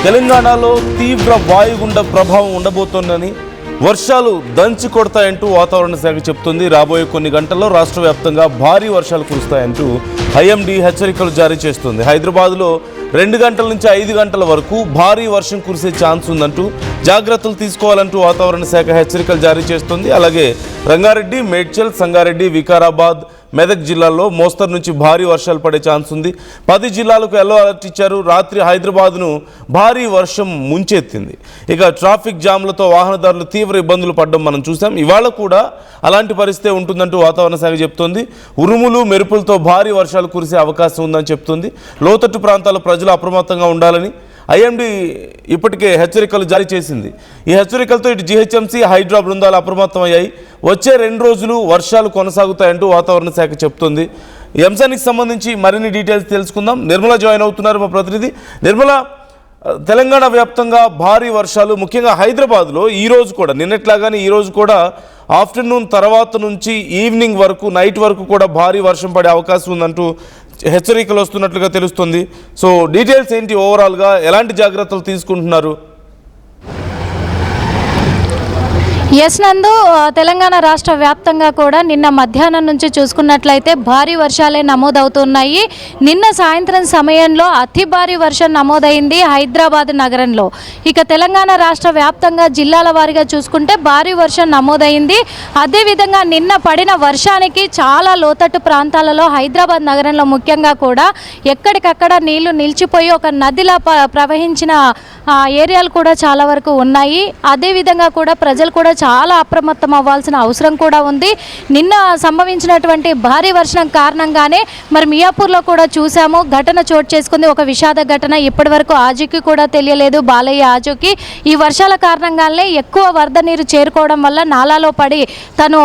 తెలంగాణలో తీవ్ర వాయుగుండ ప్రభావం ఉండబోతోందని, వర్షాలు దంచి కొడతాయంటూ వాతావరణ శాఖ చెబుతుంది. రాబోయే కొన్ని గంటల్లో రాష్ట్ర వ్యాప్తంగా భారీ వర్షాలు కురుస్తాయంటూ ఐఎండీ హెచ్చరికలు జారీ చేస్తుంది. హైదరాబాద్లో 2 గంటల నుంచి 5 గంటల వరకు భారీ వర్షం కురిసే ఛాన్స్ ఉందంటూ జాగ్రత్తలు తీసుకోవాలంటూ వాతావరణ శాఖ హెచ్చరికలు జారీ చేస్తుంది. అలాగే రంగారెడ్డి, మేడ్చల్, సంగారెడ్డి, వికారాబాద్, మెదక్ జిల్లాల్లో మోస్తరు నుంచి భారీ వర్షాలు పడే ఛాన్స్ ఉంది. 10 జిల్లాలకు ఎల్లో అలర్ట్ ఇచ్చారు. రాత్రి హైదరాబాద్ను భారీ వర్షం ముంచెత్తింది. ఇక ట్రాఫిక్ జామ్లతో వాహనదారులు తీవ్ర ఇబ్బందులు పడడం మనం చూసాం. ఇవాళ కూడా అలాంటి పరిస్థితి ఉంటుందంటూ వాతావరణ శాఖ చెప్తోంది. ఉరుములు మెరుపులతో భారీ వర్షాలు కురిసే అవకాశం ఉందని చెప్తుంది. లోతట్టు ప్రాంతాల ప్రజలు అప్రమత్తంగా ఉండాలని ఐఎండీ ఇప్పటికే హెచ్చరికలు జారీ చేసింది. ఈ హెచ్చరికలతో ఇటు జీహెచ్ఎంసీ, హైడ్రా బృందాలు అప్రమత్తమయ్యాయి. వచ్చే 2 రోజులు వర్షాలు కొనసాగుతాయంటూ వాతావరణ శాఖ చెప్తుంది. ఈ అంశానికి సంబంధించి మరిన్ని డీటెయిల్స్ తెలుసుకుందాం. నిర్మల జాయిన్ అవుతున్నారు, మా ప్రతినిధి. నిర్మల, తెలంగాణ వ్యాప్తంగా భారీ వర్షాలు, ముఖ్యంగా హైదరాబాద్లో ఈరోజు కూడా నిన్నట్లాగానే ఈరోజు కూడా ఆఫ్టర్నూన్ తర్వాత నుంచి ఈవినింగ్ వరకు, నైట్ వరకు కూడా భారీ వర్షం పడే అవకాశం ఉందంటూ హెచ్చరికలు వస్తున్నట్లుగా తెలుస్తుంది. సో డీటెయిల్స్ ఏంటి, ఓవరాల్గా ఎలాంటి జాగ్రత్తలు తీసుకుంటున్నారు? ఎస్ నందు, తెలంగాణ రాష్ట్ర వ్యాప్తంగా కూడా నిన్న మధ్యాహ్నం నుంచి చూసుకున్నట్లయితే భారీ వర్షాలే నమోదవుతున్నాయి. నిన్న సాయంత్రం సమయంలో అతి భారీ వర్షం నమోదైంది హైదరాబాద్ నగరంలో. ఇక తెలంగాణ రాష్ట్ర వ్యాప్తంగా జిల్లాల వారీగా చూసుకుంటే భారీ వర్షం నమోదైంది. అదేవిధంగా నిన్న పడిన వర్షానికి చాలా లోతట్టు ప్రాంతాలలో హైదరాబాద్ నగరంలో ముఖ్యంగా కూడా ఎక్కడికక్కడ నీళ్లు నిలిచిపోయి ఒక నదిలా ప్రవహించిన ఏరియాలు కూడా చాలా వరకు ఉన్నాయి. అదేవిధంగా కూడా ప్రజలు కూడా చాలా అప్రమత్తం అవ్వాల్సిన అవసరం కూడా ఉంది. నిన్న సంభవించినటువంటి భారీ వర్షం కారణంగానే మరి మియాపూర్లో కూడా చూసాము, ఘటన చోటు చేసుకుంది. ఒక విషాద ఘటన. ఇప్పటి వరకు ఆచూకీ కూడా తెలియలేదు, బాలయ్య ఆచూకీ. ఈ వర్షాల కారణంగానే ఎక్కువ వరద నీరు చేరుకోవడం వల్ల నాలాలో పడి తను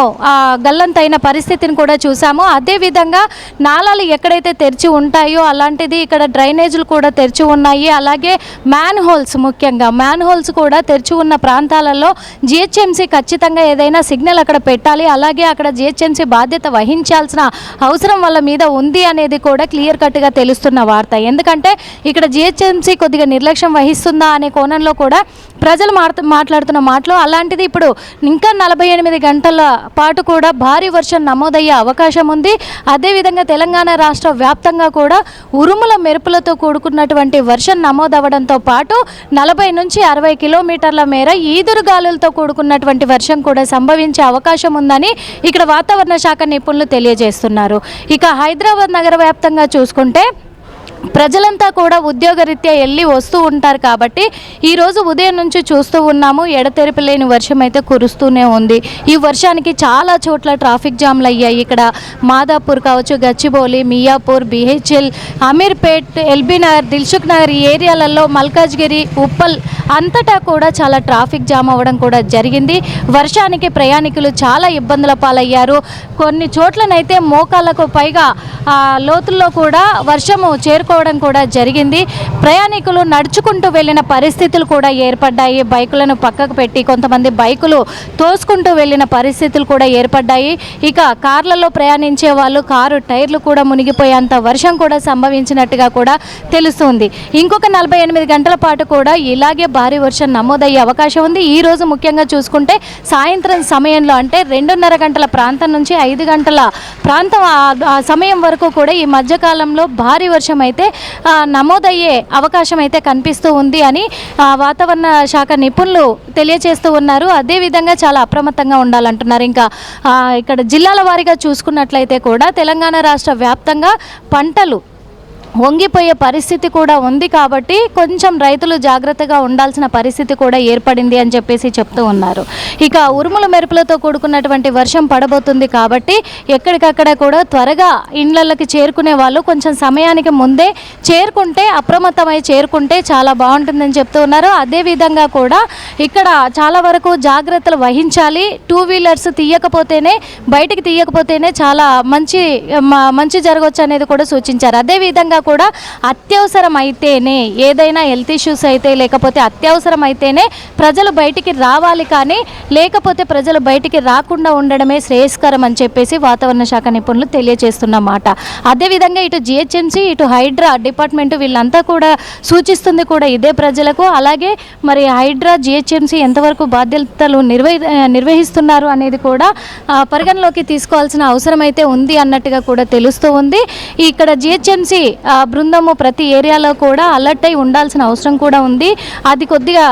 గల్లంతైన పరిస్థితిని కూడా చూసాము. అదేవిధంగా నాలాలు ఎక్కడైతే తెరిచి ఉంటాయో అలాంటిది ఇక్కడ డ్రైనేజీలు కూడా తెరిచి ఉన్నాయి. అలాగే మ్యాన్ హోల్స్, ముఖ్యంగా మ్యాన్ హోల్స్ కూడా తెరిచి ఉన్న ప్రాంతాలలో జిహెచ్ఎంసీ ఖచ్చితంగా ఏదైనా సిగ్నల్ అక్కడ పెట్టాలి. అలాగే అక్కడ జిహెచ్ఎంసీ బాధ్యత వహించాల్సిన అవసరం వాళ్ళ మీద ఉంది అనేది కూడా క్లియర్ కట్గా తెలుస్తున్న వార్త. ఎందుకంటే ఇక్కడ జిహెచ్ఎంసీ కొద్దిగా నిర్లక్ష్యం వహిస్తుందా అనే కోణంలో కూడా ప్రజలు మాట్లాడుతున్న మాటలు. అలాంటిది ఇప్పుడు ఇంకా 48 గంటల పాటు కూడా భారీ వర్షం నమోదయ్యే అవకాశం ఉంది. అదేవిధంగా తెలంగాణ రాష్ట్ర వ్యాప్తంగా కూడా ఉరుముల మెరుపులతో కూడుకున్నటువంటి వర్షం నమోదవడంతో పాటు 40 నుంచి 60 కిలోమీటర్ల మేర ఈదురుగాలులతో కూడుకున్నటువంటి వర్షం కూడా సంభవించే అవకాశం ఉందని ఇక్కడ వాతావరణ శాఖ నిపుణులు తెలియజేస్తున్నారు. ఇక హైదరాబాద్ నగర వ్యాప్తంగా చూసుకుంటే ప్రజలంతా కూడా ఉద్యోగరీత్యా వెళ్ళి వస్తూ ఉంటారు కాబట్టి ఈరోజు ఉదయం నుంచి చూస్తూ ఉన్నాము, ఎడతెరిపి లేని వర్షం అయితే కురుస్తూనే ఉంది. ఈ వర్షానికి చాలా చోట్ల ట్రాఫిక్ జామ్లు అయ్యాయి. ఇక్కడ మాదాపూర్ కావచ్చు, గచ్చిబౌలి, మియాపూర్, బిహెచ్ఎల్, అమీర్పేట్, ఎల్బీ నగర్, దిల్సుఖ్ నగర్ ఈ ఏరియాలలో, మల్కాజ్గిరి, ఉప్పల్ అంతటా కూడా చాలా ట్రాఫిక్ జామ్ అవ్వడం కూడా జరిగింది. వర్షానికి ప్రయాణికులు చాలా ఇబ్బందుల పాలయ్యారు. కొన్ని చోట్లనైతే మోకాళ్ళకు పైగా లోతుల్లో కూడా వర్షము చేరుకోవడం కూడా జరిగింది. ప్రయాణికులు నడుచుకుంటూ వెళ్ళిన పరిస్థితులు కూడా ఏర్పడ్డాయి. బైకులను పక్కకు పెట్టి కొంతమంది బైకులు తోసుకుంటూ వెళ్ళిన పరిస్థితులు కూడా ఏర్పడ్డాయి. ఇక కార్లలో ప్రయాణించే వాళ్ళు కారు టైర్లు కూడా మునిగిపోయేంత వర్షం కూడా సంభవించినట్టుగా కూడా తెలుస్తుంది. ఇంకొక 48 గంటల పాటు కూడా ఇలాగే భారీ వర్షం నమోదయ్యే అవకాశం ఉంది. ఈ రోజు ముఖ్యంగా చూసుకుంటే సాయంత్రం సమయంలో, అంటే 2:30 గంటల ప్రాంతం నుంచి 5 గంటల ప్రాంతం ఆ సమయం వరకు కూడా ఈ మధ్యకాలంలో భారీ వర్షం అయితే నమోదయ్యే అవకాశం అయితే కనిపిస్తూ ఉంది అని వాతావరణ శాఖ నిపుణులు తెలియజేస్తూ ఉన్నారు. అదేవిధంగా చాలా అప్రమత్తంగా ఉండాలంటున్నారు. ఇంకా ఇక్కడ జిల్లాల వారీగా చూసుకున్నట్లయితే కూడా తెలంగాణ రాష్ట్ర వ్యాప్తంగా పంటలు వంగిపోయే పరిస్థితి కూడా ఉంది కాబట్టి కొంచెం రైతులు జాగ్రత్తగా ఉండాల్సిన పరిస్థితి కూడా ఏర్పడింది అని చెప్పేసి చెప్తూ ఉన్నారు. ఇక ఉరుముల మెరుపులతో కూడుకున్నటువంటి వర్షం పడబోతుంది కాబట్టి ఎక్కడికక్కడ కూడా త్వరగా ఇండ్లకి చేరుకునే వాళ్ళు కొంచెం సమయానికి ముందే చేరుకుంటే, అప్రమత్తమై చేరుకుంటే చాలా బాగుంటుందని చెప్తూ ఉన్నారు. అదేవిధంగా కూడా ఇక్కడ చాలా వరకు జాగ్రత్తలు వహించాలి. 2 వీలర్స్ బయటికి తీయకపోతేనే చాలా మంచి జరగవచ్చు అనేది కూడా సూచించారు. అదేవిధంగా కూడా అత్యవసరమైతేనే, ఏదైనా హెల్త్ ఇష్యూస్ అయితే లేకపోతే అత్యవసరమైతేనే ప్రజలు బయటికి రావాలి, కానీ లేకపోతే ప్రజలు బయటికి రాకుండా ఉండడమే శ్రేయస్కరం అని చెప్పేసి వాతావరణ శాఖ నిపుణులు తెలియజేస్తున్నమాట. అదేవిధంగా ఇటు జిహెచ్ఎంసీ, ఇటు హైడ్రా డిపార్ట్మెంట్ వీళ్ళంతా కూడా సూచిస్తుంది కూడా ఇదే ప్రజలకు. అలాగే మరి హైడ్రా, జిహెచ్ఎంసీ ఎంతవరకు బాధ్యతలు నిర్వహిస్తున్నారు అనేది కూడా పరిగణలోకి తీసుకోవాల్సిన అవసరం అయితే ఉంది అన్నట్టుగా కూడా తెలుస్తూ ఉంది. ఇక్కడ జిహెచ్ఎంసీ బృందము ప్రతి ఏరియాలో కూడా అలర్ట్ అయి ఉండాల్సిన అవసరం కూడా ఉంది. అది కొద్దిగా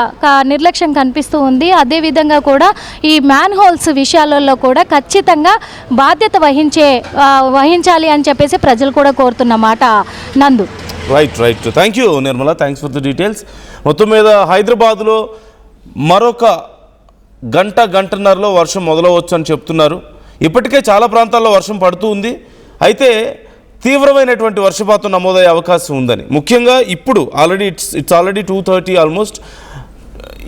నిర్లక్ష్యం కనిపిస్తూ ఉంది. అదేవిధంగా కూడా ఈ మ్యాన్ హోల్స్ విషయాలలో కూడా ఖచ్చితంగా బాధ్యత వహించాలి అని చెప్పేసి ప్రజలు కూడా కోరుతున్నమాట. నందు. Right. Thank you Nirmala, thanks for the details. మొత్తం మీద హైదరాబాద్లో మరొక గంటన్నరలో వర్షం మొదలవచ్చు అని చెప్తున్నారు. ఇప్పటికే చాలా ప్రాంతాల్లో వర్షం పడుతూ ఉంది. అయితే తీవ్రమైనటువంటి వర్షపాతం నమోదయ్యే అవకాశం ఉందని, ముఖ్యంగా ఇప్పుడు ఇట్స్ ఆల్రెడీ 2:30 ఆల్మోస్ట్.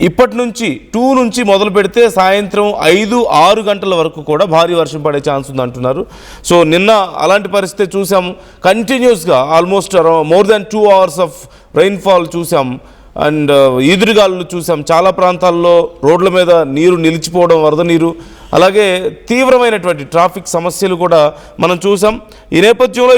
ఇప్పటి నుంచి 2 నుంచి మొదలు పెడితే సాయంత్రం 5-6 గంటల వరకు కూడా భారీ వర్షం పడే ఛాన్స్ ఉంది అంటున్నారు. సో నిన్న అలాంటి పరిస్థితి చూసాము. కంటిన్యూస్గా almost more than 2 hours of rainfall చూసాం. అండ్ ఈదురుగాలు చూసాం. చాలా ప్రాంతాల్లో రోడ్ల మీద నీరు నిలిచిపోవడం, వరద నీరు, అలాగే తీవ్రమైనటువంటి ట్రాఫిక్ సమస్యలు కూడా మనం చూసాం. ఈ నేపథ్యంలో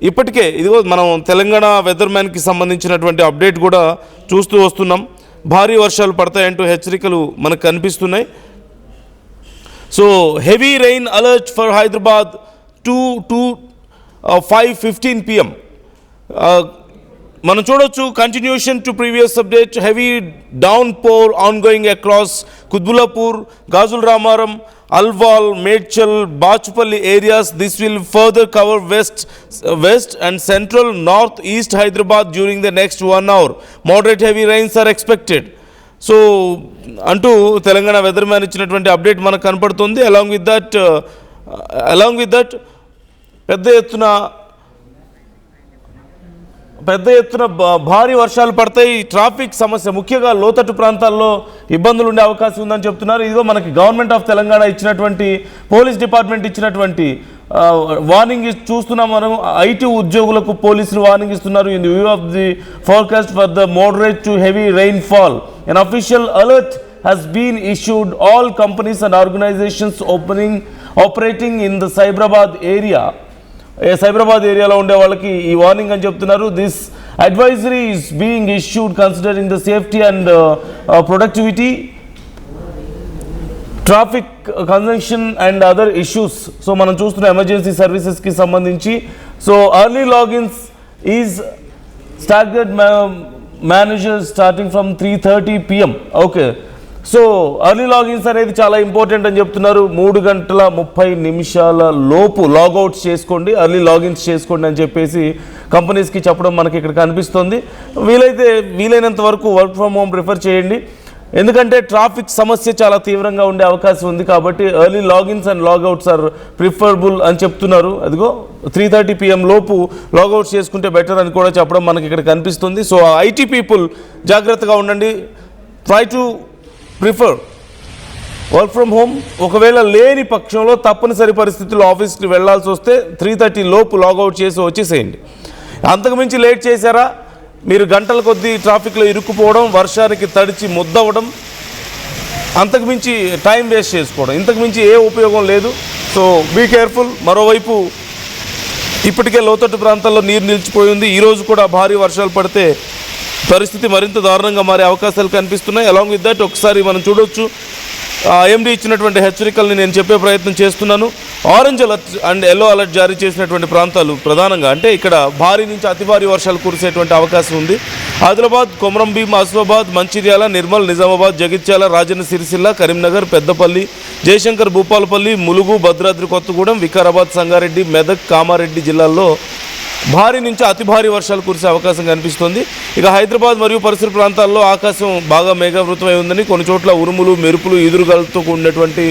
ఇప్పటికే ఇదిగో మనం తెలంగాణ వెదర్ మ్యాన్కి సంబంధించినటువంటి అప్డేట్ కూడా చూస్తూ వస్తున్నాం. భారీ వర్షాలు పడతాయంటూ హెచ్చరికలు మనకు కనిపిస్తున్నాయి. So heavy rain alert for Hyderabad 5:15 PM. మనం చూడొచ్చు continuation to previous update. Heavy downpour ongoing across Quthbullapur, Gajularamaram, Alwal, Medchal, Bachupally areas. This will further cover west and central north east Hyderabad during the next 1 hour. Moderate heavy rains are expected. So అంటూ Telangana weather man ఇచ్చినటువంటి update మనకు కనపడుతుంది. Along with that పెద్ద ఎత్తున భారీ వర్షాలు పడతాయి. Traffic సమస్య, ముఖ్యంగా లోతట్టు ప్రాంతాల్లో ఇబ్బందులు ఉండే అవకాశం ఉందని చెప్తున్నారు. ఇదిగో మనకి గవర్నమెంట్ ఆఫ్ తెలంగాణ ఇచ్చినటువంటి, పోలీస్ డిపార్ట్మెంట్ ఇచ్చినటువంటి వార్నింగ్ చూస్తున్నాం మనం. ఐటీ ఉద్యోగులకు పోలీసులు వార్నింగ్ ఇస్తున్నారు. In the view of the forecast for the moderate to heavy rainfall, an official alert has been issued all companies and organizations operating in the Cyberabad area. Cyberabad ఏరియాలో ఉండే వాళ్ళకి ఈ వార్నింగ్ అని చెప్తున్నారు. This advisory is being issued considering the safety and productivity, traffic conjunction and other issues. So మనం చూస్తున్న emergency సర్వీసెస్కి సంబంధించి. So early logins is staggered manager starting from 3:30 PM. Okay, so early logins అనేది చాలా important అని చెప్తున్నారు. 3:30 లోపు లాగౌట్స్ చేసుకోండి, early logins చేసుకోండి అని చెప్పేసి కంపెనీస్కి చెప్పడం మనకి ఇక్కడ కనిపిస్తుంది. వీలైనంత వరకు వర్క్ ఫ్రమ్ హోమ్ ప్రిఫర్ చేయండి. ఎందుకంటే ట్రాఫిక్ సమస్య చాలా తీవ్రంగా ఉండే అవకాశం ఉంది. కాబట్టి early logins and logouts are preferable అని చెప్తున్నారు. అదిగో 3:30 PM లోపు లాగౌట్స్ చేసుకుంటే బెటర్ అని కూడా చెప్పడం మనకి ఇక్కడ కనిపిస్తుంది. సో ఐటీ పీపుల్ జాగ్రత్తగా ఉండండి. Try to prefer work from home. ఒకవేళ లేని పక్షంలో తప్పనిసరి పరిస్థితుల్లో ఆఫీస్కి వెళ్లాల్సి వస్తే 3:30 లోపు లాగౌట్ చేసి వచ్చేసేయండి. అంతకుమించి లేట్ చేశారా, మీరు గంటల కొద్దీ ట్రాఫిక్లో ఇరుక్కుపోవడం, వర్షానికి తడిచి ముద్దవడం, అంతకుమించి టైం వేస్ట్ చేసుకోవడం, ఇంతకుమించి ఏ ఉపయోగం లేదు. So be careful. మరోవైపు ఇప్పటికే లోతట్టు ప్రాంతాల్లో నీరు నిలిచిపోయింది. ఈరోజు కూడా భారీ వర్షాలు పడితే పరిస్థితి మరింత దారుణంగా మారే అవకాశాలు కనిపిస్తున్నాయి. అలాంగ్ విత్ దట్ ఒకసారి మనం చూడొచ్చు ఐఎండీ ఇచ్చినటువంటి హెచ్చరికల్ని నేను చెప్పే ప్రయత్నం చేస్తున్నాను. Orange alert and yellow alert జారీ చేసినటువంటి ప్రాంతాలు ప్రధానంగా అంటే ఇక్కడ భారీ నుంచి అతి భారీ వర్షాలు కురిసేటువంటి అవకాశం ఉంది. ఆదిలాబాద్, కొమరంభీం, ఆసిఫాబాద్, మంచిర్యాల, నిర్మల్, నిజామాబాద్, జగిత్యాల, రాజన్న సిరిసిల్ల, కరీంనగర్, పెద్దపల్లి, జయశంకర్, భూపాలపల్లి, ములుగు, భద్రాద్రి కొత్తగూడెం, వికారాబాద్, సంగారెడ్డి, మెదక్, కామారెడ్డి జిల్లాల్లో భారీ నుంచి అతి భారీ వర్షాలు కురిసే అవకాశం కనిపిస్తుంది. ఇక హైదరాబాద్ మరియు పరిసర ప్రాంతాల్లో ఆకాశం బాగా మేఘావృతమై ఉందని, కొన్ని చోట్ల ఉరుములు, మెరుపులు, ఈదురుగాలతో కూడినటువంటి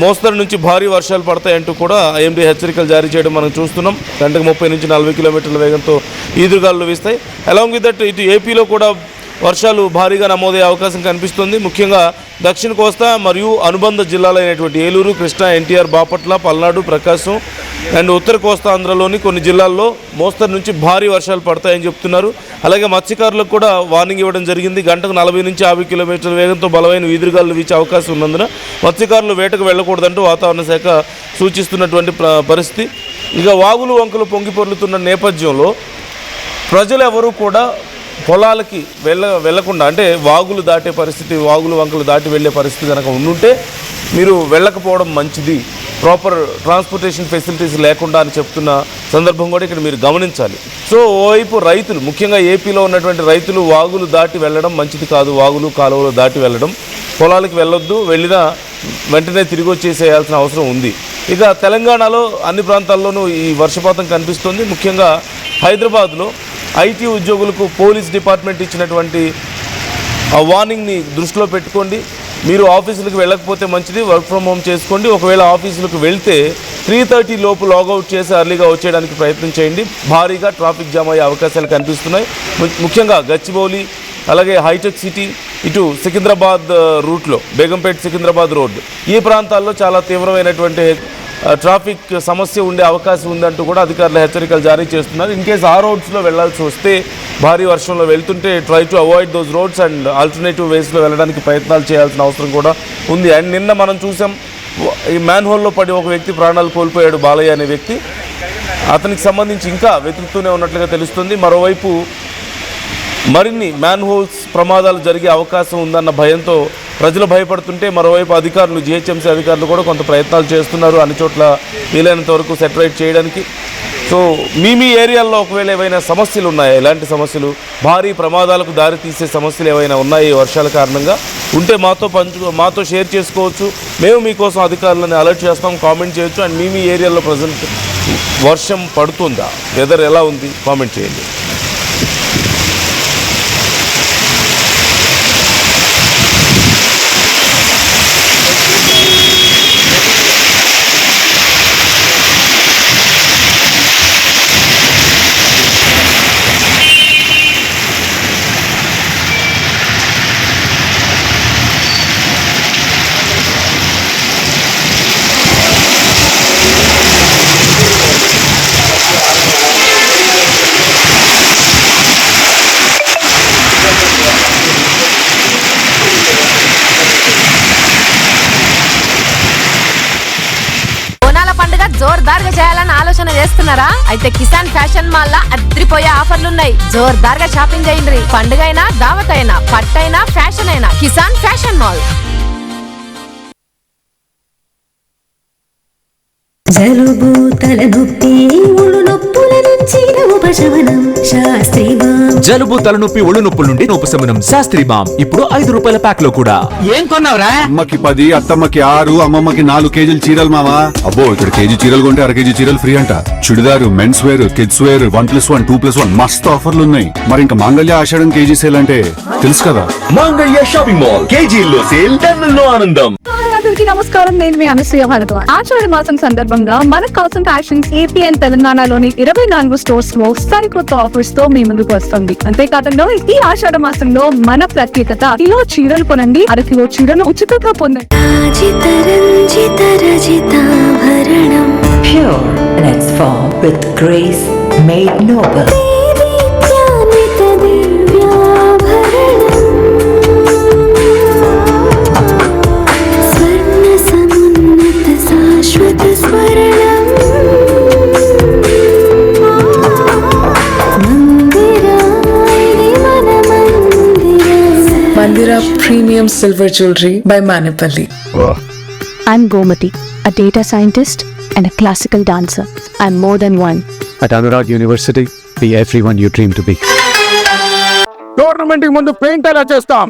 మోస్తరు నుంచి భారీ వర్షాలు పడతాయంటూ కూడా ఐఎండీ హెచ్చరికలు జారీ చేయడం మనం చూస్తున్నాం. గంటకు 30 నుంచి 40 కిలోమీటర్ల వేగంతో ఈదురుగాలు వీస్తాయి. అలాంగ్ విత్ దట్ ఇటు ఏపీలో కూడా వర్షాలు భారీగా నమోదయ్యే అవకాశం కనిపిస్తుంది. ముఖ్యంగా దక్షిణ కోస్తా మరియు అనుబంధ జిల్లాలైనటువంటి ఏలూరు, కృష్ణా, ఎన్టీఆర్, బాపట్ల, పల్నాడు, ప్రకాశం అండ్ ఉత్తర కోస్తా ఆంధ్రలోని కొన్ని జిల్లాల్లో మోస్తరు నుంచి భారీ వర్షాలు పడతాయని చెప్తున్నారు. అలాగే మత్స్యకారులకు కూడా వార్నింగ్ ఇవ్వడం జరిగింది. గంటకు 40 నుంచి 50 కిలోమీటర్ల వేగంతో బలమైన ఈదురుగాలు వీచే అవకాశం ఉన్నందున మత్స్యకారులు వేటకు వెళ్ళకూడదంటూ వాతావరణ శాఖ సూచిస్తున్నటువంటి పరిస్థితి. ఇక వాగులు వంకలు పొంగి పొర్లుతున్న నేపథ్యంలో ప్రజలు ఎవరూ కూడా పొలాలకి వెళ్ళకుండా, అంటే వాగులు దాటే పరిస్థితి, వాగులు వంకలు దాటి వెళ్ళే పరిస్థితి కనుక ఉండుంటే మీరు వెళ్ళకపోవడం మంచిది, ప్రాపర్ ట్రాన్స్పోర్టేషన్ ఫెసిలిటీస్ లేకుండా అని చెప్తున్న సందర్భం కూడా ఇక్కడ మీరు గమనించాలి. సో ఓవైపు రైతులు, ముఖ్యంగా ఏపీలో ఉన్నటువంటి రైతులు వాగులు దాటి వెళ్ళడం మంచిది కాదు, వాగులు కాలువలు దాటి వెళ్ళడం, పొలాలకు వెళ్ళొద్దు, వెళ్ళినా వెంటనే తిరిగి వచ్చేసేయాల్సిన అవసరం ఉంది. ఇక తెలంగాణలో అన్ని ప్రాంతాల్లోనూ ఈ వర్షపాతం కనిపిస్తుంది. ముఖ్యంగా హైదరాబాద్లో ఐటీ ఉద్యోగులకు పోలీస్ డిపార్ట్మెంట్ ఇచ్చినటువంటి ఆ వార్నింగ్ని దృష్టిలో పెట్టుకోండి. మీరు ఆఫీసులకు వెళ్ళకపోతే మంచిది, వర్క్ ఫ్రమ్ హోమ్ చేసుకోండి. ఒకవేళ ఆఫీసులకు వెళ్తే 3:30 లోపు లాగౌట్ చేసి అర్లీగా వచ్చేయడానికి ప్రయత్నం చేయండి. భారీగా ట్రాఫిక్ జామ్ అయ్యే అవకాశాలు కనిపిస్తున్నాయి. ముఖ్యంగా గచ్చిబౌలి, అలాగే హైటెక్ సిటీ, ఇటు సికింద్రాబాద్ రూట్లో బేగంపేట్ సికింద్రాబాద్ రోడ్, ఈ ప్రాంతాల్లో చాలా తీవ్రమైనటువంటి ట్రాఫిక్ సమస్య ఉండే అవకాశం ఉందంటూ కూడా అధికారులు హెచ్చరికలు జారీ చేస్తున్నారు. ఇన్ కేస్ ఆ రోడ్స్లో వెళ్లాల్సి వస్తే, భారీ వర్షంలో వెళ్తుంటే try to avoid those roads and alternative వేస్లో వెళ్ళడానికి ప్రయత్నాలు చేయాల్సిన అవసరం కూడా ఉంది. అండ్ నిన్న మనం చూసాం, ఈ మ్యాన్ హోల్లో పడి ఒక వ్యక్తి ప్రాణాలు కోల్పోయాడు, బాలయ్య అనే వ్యక్తి. అతనికి సంబంధించి ఇంకా వెతుకుతూనే ఉన్నట్లుగా తెలుస్తుంది. మరోవైపు మరిన్ని మ్యాన్ హోల్స్ ప్రమాదాలు జరిగే అవకాశం ఉందన్న భయంతో ప్రజలు భయపడుతుంటే, మరోవైపు అధికారులు, జిహెచ్ఎంసీ అధికారులు కూడా కొంత ప్రయత్నాలు చేస్తున్నారు అన్ని చోట్ల వీలైనంత వరకు సెటరైట్ చేయడానికి. సో మీ ఏరియాల్లో ఒకవేళ ఏవైనా సమస్యలు ఉన్నాయా, ఎలాంటి సమస్యలు, భారీ ప్రమాదాలకు దారితీసే సమస్యలు ఏవైనా ఉన్నాయా ఈ వర్షాల కారణంగా ఉంటే మాతో షేర్ చేసుకోవచ్చు. మేము మీకోసం అధికారులను అలర్ట్ చేస్తాం, కామెంట్ చేయొచ్చు. అండ్ మీ ఏరియాలో ప్రజెంట్ వర్షం పడుతుందా, వెదర్ ఎలా ఉంది, కామెంట్ చేయండి. జోర్దార్గా చేయాలని ఆలోచన చేస్తున్నారా? అయితే కిసాన్ ఫ్యాషన్ మాల్ లా అద్రిపోయే ఆఫర్లు ఉన్నాయి. జోర్దార్గా షాపింగ్ చేయండి. పండుగ అయినా, దావత్ అయినా, పట్టైనా, ఫ్యాషన్ అయినా, కిసాన్ ఫ్యాషన్ మాల్. జలుబు, తలనొప్పి, ఒళ్ళు నొప్పుల నుంచి ఉపశమనం శాస్త్రీ బామ్. జలుబు, తలనొప్పి, ఒళ్ళు నొప్పుల నుండి ఉపశమనం శాస్త్రీ బామ్ ఇప్పుడు 5 రూపాయల ప్యాక్ లో కూడా. ఏం కొన్నావురా? అమ్మకి 10, అత్తమ్మకి 6, అమ్మమ్మకి 4 కేజీలు చీరలు మావా. అబ్బో, ఇక్కడ కేజీ చీరలు కొంటే 1/2 కేజీ చీరలు ఫ్రీ అంట. Churidar, men's wear, kids wear 1+1, 2+1 మస్తు ఆఫర్లు ఉన్నాయి. మరి ఇంకా మాంగళ్య ఆషాఢం కేజీ సేల్ అంటే తెలుసు కదా. మాంగళ్య షాపింగ్ మాల్, కేజీల్లో సేల్, టన్నుల్లో ఆనందం. అందరికీ నమస్కారం, నేను మీ అనసూయ భారద్వాజ్. ఆషాఢ మాసం సందర్భంగా మన కాసన్ ఫ్యాషన్స్ ఏపీ అండ్ తెలంగాణలోని 24 స్టోర్స్ లో సరికొత్త ఆఫర్స్ తో మీ ముందుకు వస్తుంది. అంతేకాదంలో ఈ ఆషాఢ మాసంలో మన ప్రత్యేకత, కిలో చీరలు కొనండి, 1/2 కిలో చీరను ఉచితంగా పొందండి. Pure in its form with grace made noble. Mandira Premium Silver Jewelry by Manipali. I'm Gomati, a data scientist and a classical dancer. I'm more than one. At Anurag University, be everyone you dream to be. Tournament ముందు paint ఎలా చేస్తాం?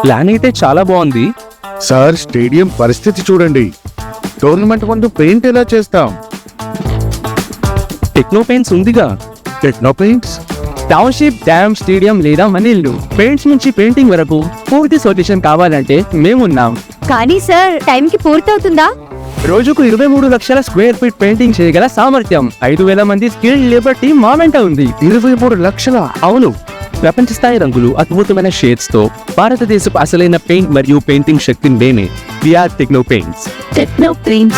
Plan అయితే చాలా బాగుంది sir, stadium పరిస్థితి చూడండి. Tournament ముందు paint ఎలా చేస్తాం? టెక్నో పెయింట్స్ ఉందిగా. Techno paints, township, dam, stadium లేదా మనీళ్లు, పెయింట్స్ నుంచి పెయింటింగ్ వరకు పూర్తి సొల్యూషన్ కావాలంటే మేమున్నాం. కానీ సార్, టైంకి పూర్తవుతుందా? రోజుకు 23 లక్షల స్క్వేర్ ఫీట్ పెయింటింగ్ చేయగల సామర్థ్యం, 5,000 మంది స్కిల్డ్ లేబర్ టీమ్ మా వెంట ఉంది. 23 లక్షల? అవును, ప్రపంచ స్థాయి రంగులు, అద్భుతమైన షేడ్స్ తో భారతదేశపు అసలైన పెయింట్ మరియు పెయింటింగ్ శక్తిని నేనే VR Techno Paints. Techno Paints.